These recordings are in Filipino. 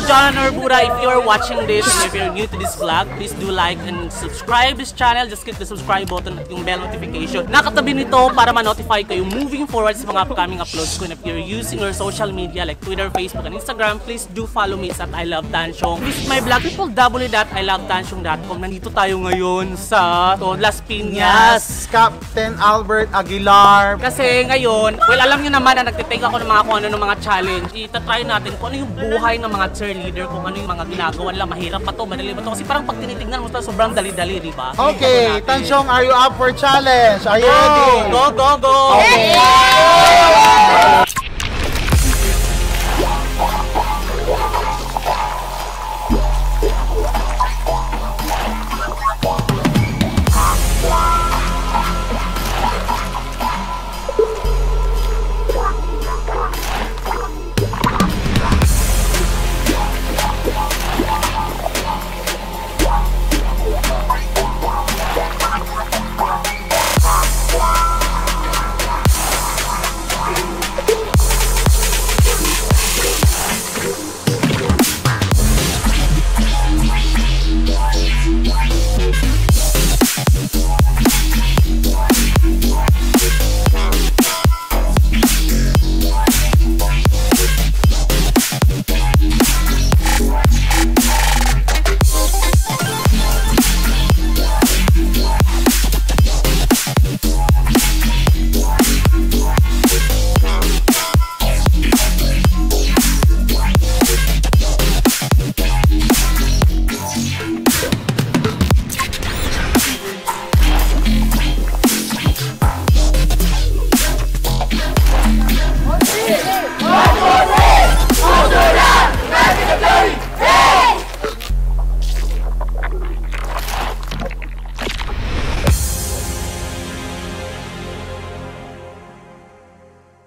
John Norbura. If you're watching this and if you're new to this vlog, please do like and subscribe this channel. Just click the subscribe button at yung bell notification. Nakatabi nito para ma-notify kayo moving forward sa mga upcoming uploads ko. And if you're using your social media like Twitter, Facebook, and Instagram, please do follow me at I Love Tansyong. Visit my blog, www.ilovetansyong.com. Nandito tayo ngayon sa Las Piñas. Captain Albert Aguilar. Kasi ngayon, well, alam nyo naman na nagtitake ako ng mga kung ano ng mga challenge. Itatry natin kung ano yung buhay ng mga cheerleader, kung ano yung mga ginagawa nila. Mahirap pa to, madali ba to? Kasi parang pag tinitignan mo ito, sobrang dali-dali, di ba? Okay, Tansyong, are you up for challenge? Are you ready? Go, go, go! Okay.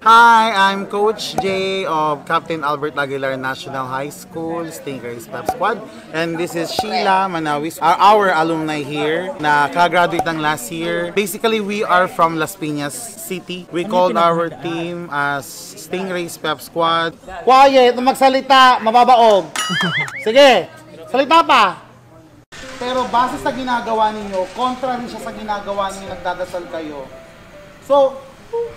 Hi, I'm Coach Jay of Captain Albert Aguilar National High School, Stingrays Pep Squad. And this is Sheila Manawis, our alumni here na ka-graduate ng last year. Basically, we are from Las Piñas City. We called our team as Stingrays Pep Squad. Quiet! Magsalita! Mababaog! Sige! Salita pa! Pero base sa ginagawa ninyo, kontra rin siya sa ginagawa ninyo, nagdadasal kayo. So,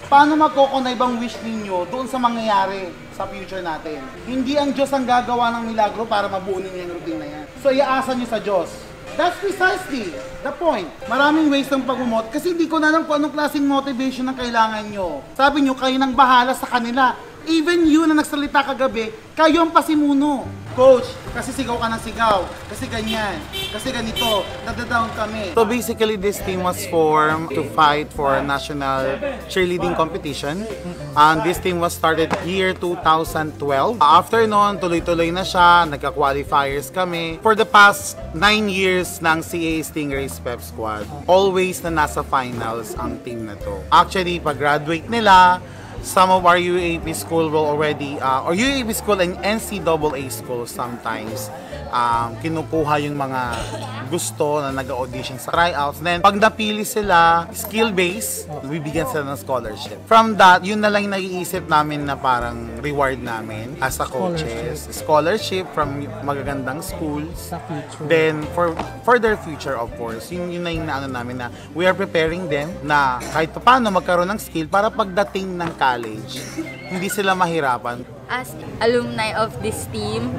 paano magkokonay bang wish ninyo doon sa mangyayari sa future natin? Hindi ang Diyos ang gagawa ng milagro para mabuo ninyo yung routine na yan. So, iaasa nyo sa Diyos. That's precisely the point. Maraming ways ng pag-umot kasi hindi ko na alam kung anong klaseng motivation ang kailangan nyo. Sabi nyo, kayo nang bahala sa kanila. Even you na nagsalita kagabi, kayo ang pasimuno. Coach, kasi sigaw ka ng sigaw, kasi ganyan, kasi ganito, nadadown kami. So basically, this team was formed to fight for a national cheerleading competition. This team was started year 2012. After noon, tuloy-tuloy na siya, nagka-qualifiers kami. For the past 9 years ng CA Stingrays Pep Squad, always na nasa finals ang team na to. Actually, pag-graduate nila, some of our UAP school will already, or UAP school and NCAA school sometimes, kinukuha yung mga gusto na nag-audition sa tryouts. Then, pag napili sila, skill-based, bibigyan sila ng scholarship. From that, yun na lang yung naiisip namin na parang reward namin as a coaches. Scholarship from magagandang schools. Then, for their future, of course, yun na yung naano namin na we are preparing them na kahit paano magkaroon ng skill para pagdating ng college, hindi sila mahirapan. As alumni of this team,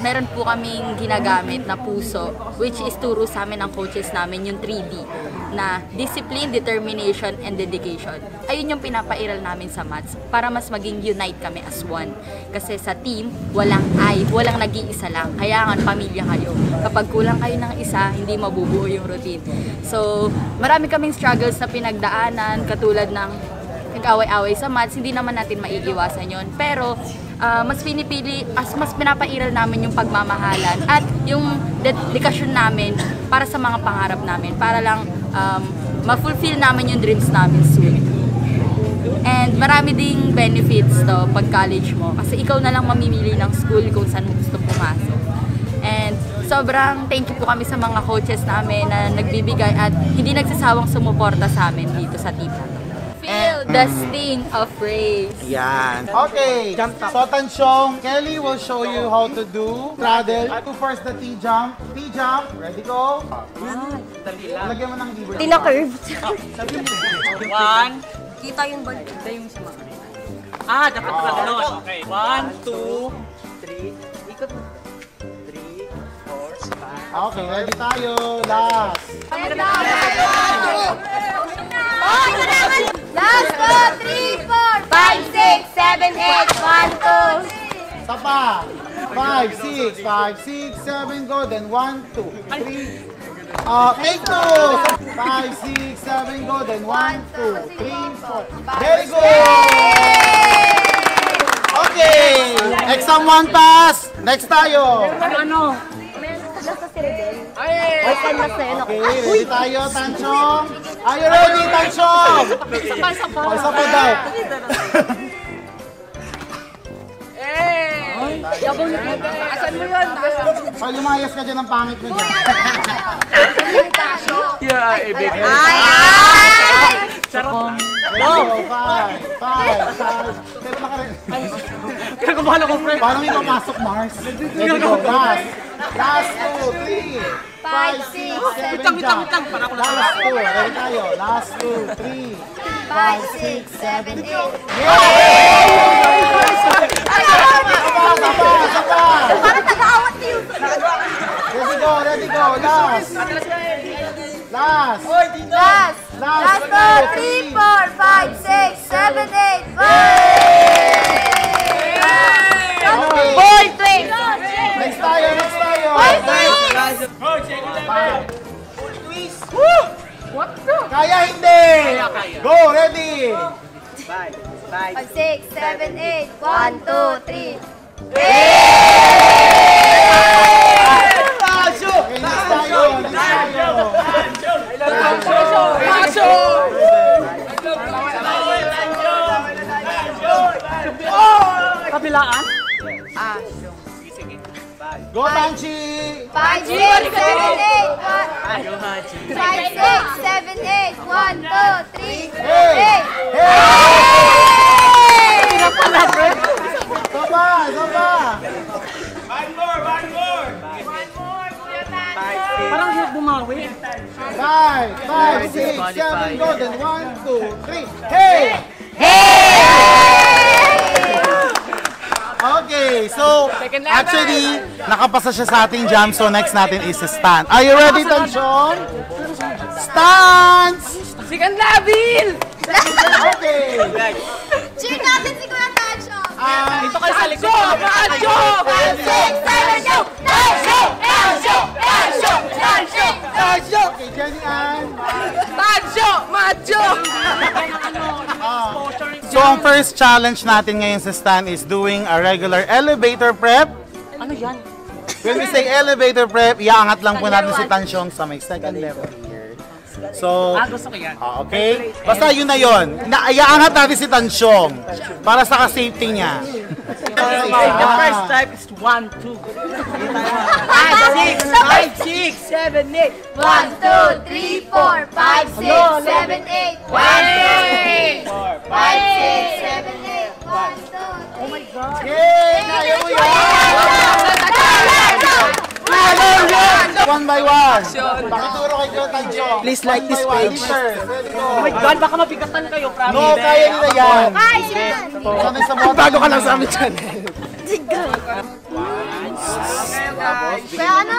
meron po kaming ginagamit na puso, which is turo sa amin ng coaches namin yung 3D na discipline, determination, and dedication. Ayun yung pinapairal namin sa maths para mas maging unite kami as one. Kasi sa team, walang nag-iisa lang. Kaya nga pamilya kayo. Kapag kulang kayo ng isa, hindi mabubuo yung routine. So, marami kaming struggles na pinagdaanan, katulad ng nag-away-away sa maths, hindi naman natin maiiwasan yon. Pero mas pinapairal namin yung pagmamahalan at yung dedikasyon namin para sa mga pangarap namin, para lang ma-fulfill namin yung dreams namin soon. And marami ding benefits to pag college mo kasi ikaw na lang mamimili ng school kung saan mo gusto pumasok. And sobrang thank you po kami sa mga coaches namin na nagbibigay at hindi nagsasawang sumuporta sa amin dito sa team. Feel the sting of race. Yan. Okay. So, Tansyong, Kelly will show you how to do straddle. Do first the T-jump. T-jump. Ready, go. Lagyan mo ng liver. Tina-curve. One. Kita yung bag. Kita yung sama. Dapat ka gano'n. Okay. 1, 2, 3. Ikot mo. 3, 4, 5. Okay, ready tayo. Last. Last go! 3, 4, 5, 6, 7, 8, 1, 2. Isa pa. 5, 6, 5, 6, 7, go. Then 1, 2, 3. Take 2. 5, 6, 7, go. Then 1, 2, 3, 4. Very good. Okay. Exam 1 pass. Next tayo. Ano? Basta si Rebel. Ay, canvas na yun ako. Okay, ready tayo, Tansyong? Are you ready, Tansyong? Isa pa daw. Asan mo yun? Pag lumayas ka dyan ng pangit mo dyan. Yeah, ibig. Sarap. Go! 5, 5. Pero nakarin. Kaya kumala ko, friend. Paano may papasok, Mars? Ready, go. Last 2, 3, 5, 6, 7, jump. Last 2, ready tayo. Last 2, 3, 5, 6, 7, 8. Sapa! Parang taga-awat niyo. Ready, go. Last. Last go! 3, 4, 5, 6, 7, 8, 1. Boy, twin! Next tayo. Kaya hindi! Go, ready! 5, 6, 7, 8, 1, 2, 3. Okay, next tayo. Kabilaan? Go, Banshee! 5, 6, 7, 8, 5, 6, 7, 8, 1, 2, 3. Hey! Sapa! Parang hirap bumawi. 5, 6, 7, go. Then 1, 2, 3. Hey! Okay, so actually, nakapasa siya sa ating jam. So next natin is stand. Are you ready, Tansyong? Stance! Sigan labil! Okay. Cheer natin si Kuya Tacho! Ito kayo sa likod. Macho! 5, 6, 7, go! Tacho! Okay, Jenny Ann. Macho! So ang first challenge natin ngayon sa stand is doing a regular elevator prep. Ano yan? When we say elevator prep, iaangat lang po natin si Tansyong sa may second level here. So, Gusto ko yan. okay? Basta yun na yun. Iaangat natin si Tansyong para sa ka-safety niya. The first type is 1, 2. 5, 6, 7, 8. 1, 2, 3, 4, 5, 6, 7, 8, 1, 2, 3, 4, 5, 6, 7, 8, 1, 2, 3. Oh my God! Yay! Kaya mo yun! One by one. Pakituro kay Kuya Tansyong. Please like this page. Oh my God, baka mabigatan kayo. Promise. No, kaya nila yan. Hi, Siman! Sanay sa mga bago ka lang sa amin channel. Kaya ano?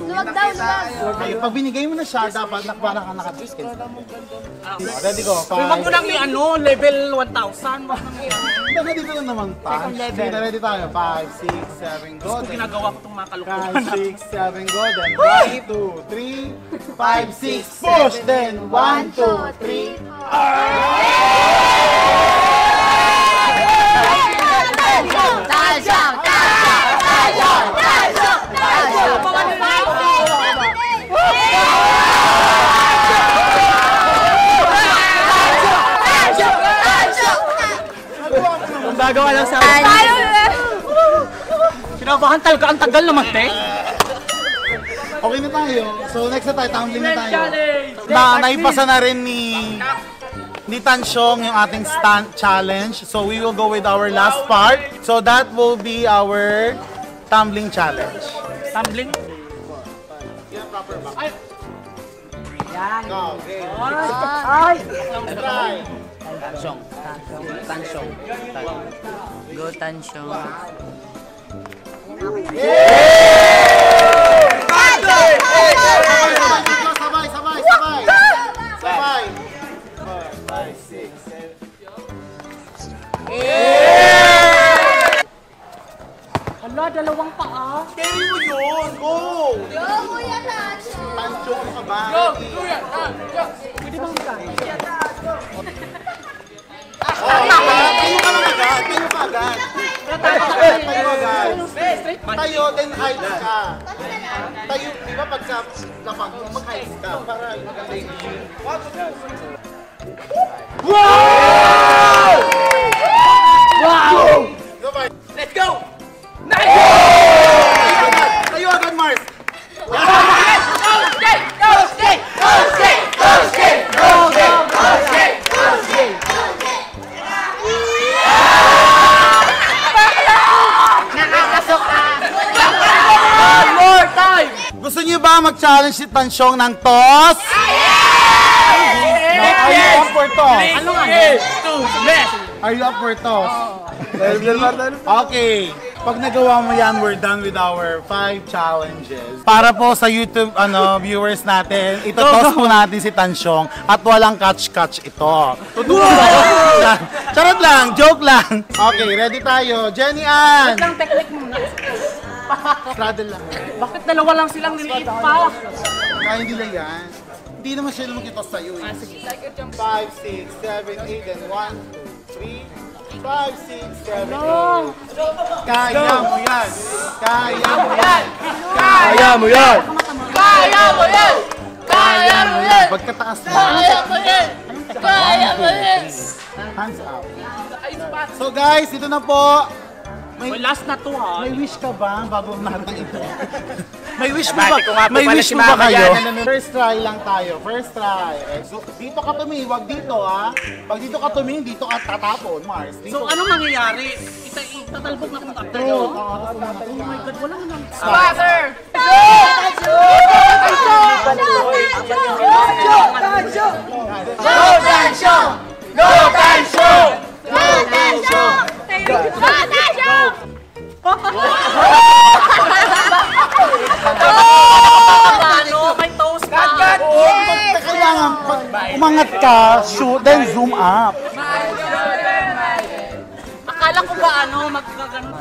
Luwag daw, luwag. Okay, pag binigay mo na siya, dapat nakbara ka naka-distance. Ready go. Wag mo nang level 1,000. Hindi, dito lang naman pa. Sige na, ready tayo. 5, 6, 7, go. Kung ginagawa ko itong mga kalukuhan. 5, 6, 7, go. Then 1, 2, 3, 5, 6, push. Then 1, 2, 3. Gagawa lang sa akin. Kinabahan talaga, ang tagal naman, te. Okay na tayo. So next na tayo, tumbling na tayo. Naipasa na rin ni ni Tansyong yung ating stunt challenge. So we will go with our last part. So that will be our tumbling challenge. Tumbling. Ay! Try. Tansyong. Tansyong. Go Tansyong. Sabay, sabay, sabay. Sabay. 4, 5, 6, 7. Hala, dalawang paa. Carry mo yun! Go! Go, Kuya Tacho! Tansyong ka ba? Kuya, pwede bang kaya? Tayo ka lang agad! Tayo ka agad! Tayo agad! Tayo, then hide ka. Tayo, di ba pagka lapag mo, mag-hide ka para maganda yung view. Wow! Wow! Let's go! Tayo agad, Mars! Gusto niyo ba mag-challenge si Tansyong ng toss? Are you up for toss? Ano nga? Are you up for toss? Okay. Pag nagawa mo yan, we're done with our 5 challenges. Para po sa YouTube viewers natin, ito-toss po natin si Tansyong at walang catch-catch ito. Charot lang, joke lang. Okay, ready tayo. Jenny Ann! Ang technique muna. Straddle lang. Bakit dalawa lang silang niliit pa? Kaya nila yan. Hindi naman sila mag-toss sa'yo eh. 5, 6, 7, 8, and 1, 2, 3. 5, 6, 7, 8. Kaya mo yan! Kaya mo yan! Kaya mo yan! Kaya mo yan! Kaya mo yan! Pagkataas mo. Kaya mo yan! Kaya mo yan! Hands up. So guys, ito na po. May last na to ha. May wish ka ba bago natin ito? May wish mo Bati ko nga ba? po May pala wish si mo ba Mama kayo? yan. First try lang tayo. First try. So, dito ka tumingin, wag dito ha. Pag dito ka tumingin, dito ka tatapon, Mars. Dito. So anong mangyayari? Tatalbog na kung tayo. True. Oh my God, wala naman. Father! Go Tancho! Go Tancho! Ano? May toast ka. Kailangan pag umangat ka, shoot, then zoom up. Akala ko ba ano, magkagano?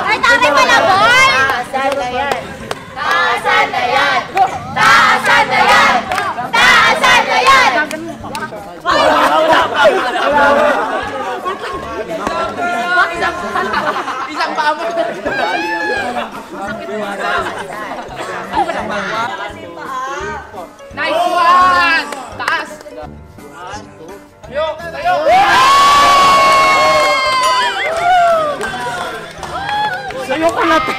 Ay, tama mo na, boy! Taasan na yan! Taasan na yan! Taasan na yan! Taasan na yan! Isang paa mo. Nice one! Taas! Sayo ko natin.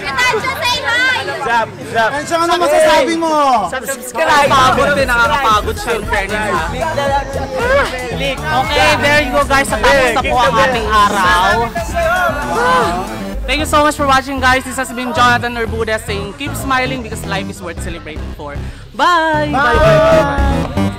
Tacho, say hi! Zap! Zap! Tansyong, ano masasabi mo? Nakakapagod din, nakakapagod siya in fairness ha. Okay, there you go guys. Natapos na po ang ating araw. Thank you so much for watching guys. This has been Jonathan Urbuda saying keep smiling because life is worth celebrating for. Bye! Bye!